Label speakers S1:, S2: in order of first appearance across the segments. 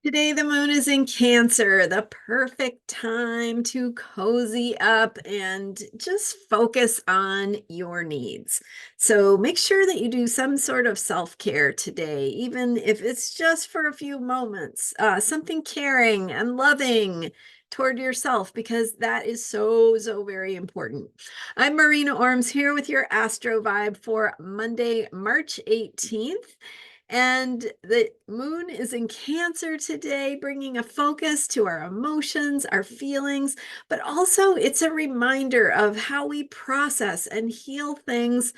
S1: Today, the moon is in Cancer, the perfect time to cozy up and just focus on your needs. So, make sure that you do some sort of self care today, even if it's just for a few moments, something caring and loving toward yourself, because that is so, so very important. I'm Marina Orms here with your Astro Vibe for Monday, March 18th. And the moon is in Cancer today, bringing a focus to our emotions, our feelings, but also it's a reminder of how we process and heal things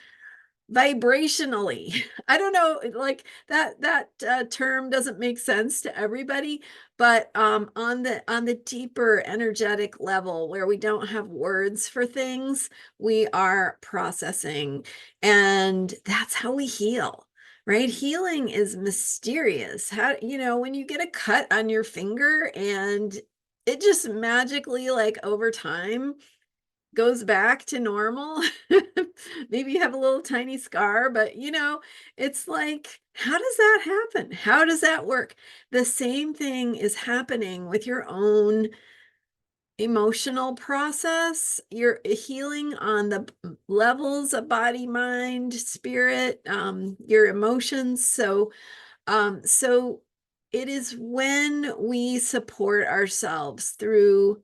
S1: vibrationally. I don't know, like that term doesn't make sense to everybody, but on the deeper energetic level where we don't have words for things, we are processing, and that's how we heal. Right? Healing is mysterious. How, when you get a cut on your finger and it just magically, like over time, goes back to normal. Maybe you have a little tiny scar, but it's like, how does that happen? How does that work? The same thing is happening with your own emotional process. You're healing on the levels of body, mind, spirit, your emotions. So it is when we support ourselves through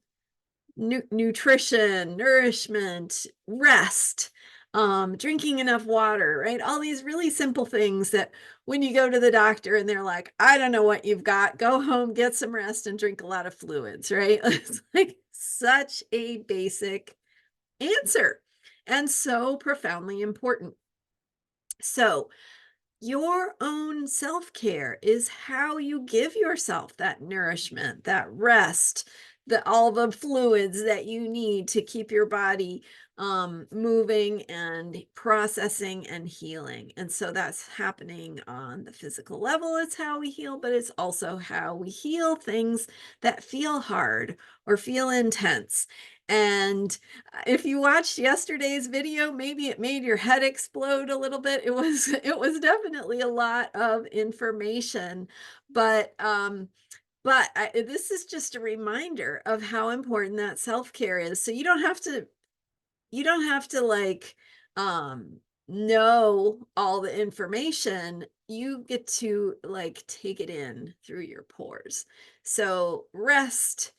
S1: nutrition, nourishment, rest, drinking enough water, right? All these really simple things that when you go to the doctor and they're like, I don't know what you've got, go home, get some rest, and drink a lot of fluids, right? It's like such a basic answer and so profoundly important. So, your own self care is how you give yourself that nourishment, that rest, all the fluids that you need to keep your body moving and processing and healing. And so that's happening on the physical level. It's how we heal, but it's also how we heal things that feel hard or feel intense. And if you watched yesterday's video, maybe it made your head explode a little bit. It was definitely a lot of information, but this is just a reminder of how important that self-care is. So you don't have to like know all the information. You get to like take it in through your pores. So rest,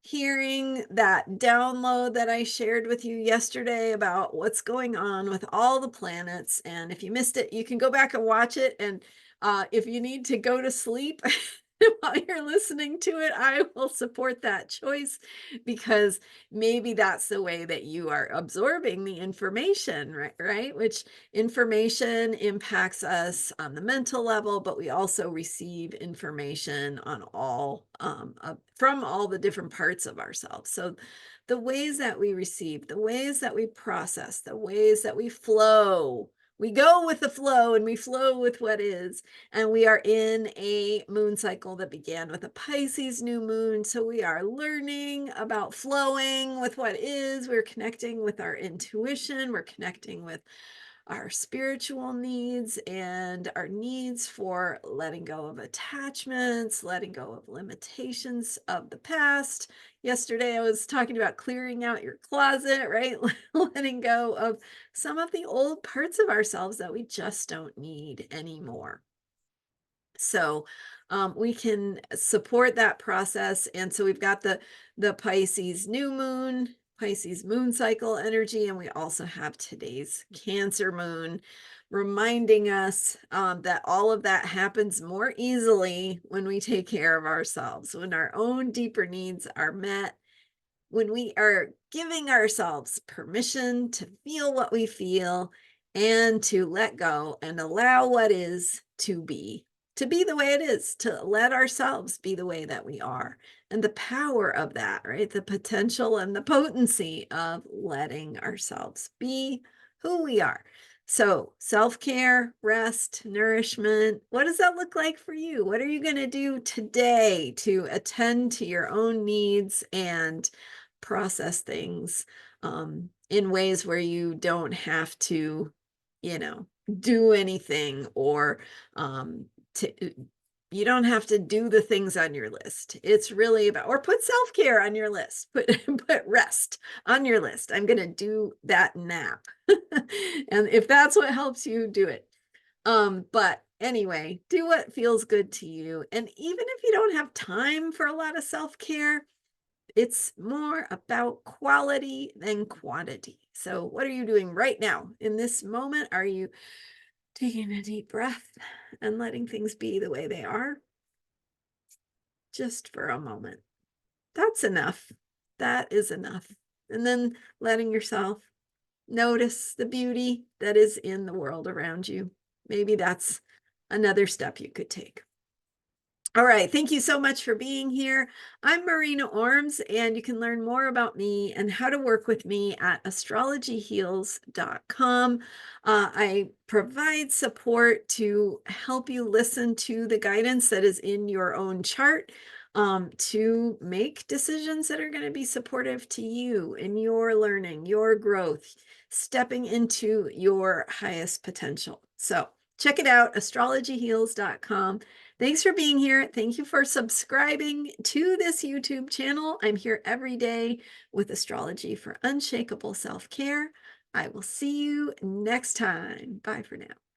S1: hearing that download that I shared with you yesterday about what's going on with all the planets. And if you missed it, you can go back and watch it. And if you need to go to sleep while you're listening to it, I will support that choice, because maybe that's the way that you are absorbing the information, right? Right? Which information impacts us on the mental level, but we also receive information on all from all the different parts of ourselves. So the ways that we receive, the ways that we process, the ways that we flow, we go with the flow and we flow with what is. And we are in a moon cycle that began with a Pisces new moon. So we are learning about flowing with what is. We're connecting with our intuition. We're connecting with our spiritual needs and our needs for letting go of attachments, letting go of limitations of the past. Yesterday, I was talking about clearing out your closet, right? Letting go of some of the old parts of ourselves that we just don't need anymore. So we can support that process. And so we've got the Pisces new moon, Pisces moon cycle energy, and we also have today's Cancer moon, reminding us that all of that happens more easily when we take care of ourselves, when our own deeper needs are met, when we are giving ourselves permission to feel what we feel and to let go and allow what is to be the way it is, to let ourselves be the way that we are. And the power of that, right? The potential and the potency of letting ourselves be who we are. So, self care, rest, nourishment. What does that look like for you? What are you going to do today to attend to your own needs and process things in ways where you don't have to, you know, do anything or to You don't have to do the things on your list. It's really about, or put self-care on your list, put rest on your list. I'm going to do that nap. And if that's what helps you, do it. But anyway, do what feels good to you. And even if you don't have time for a lot of self-care, it's more about quality than quantity. So what are you doing right now in this moment? Are you taking a deep breath and letting things be the way they are? Just for a moment. That's enough. That is enough. And then letting yourself notice the beauty that is in the world around you. Maybe that's another step you could take. All right. Thank you so much for being here. I'm Marina Orms, and you can learn more about me and how to work with me at astrologyheals.com. I provide support to help you listen to the guidance that is in your own chart, to make decisions that are going to be supportive to you in your learning, your growth, stepping into your highest potential. So check it out, astrologyheals.com. Thanks for being here. Thank you for subscribing to this YouTube channel. I'm here every day with astrology for unshakable self-care. I will see you next time. Bye for now.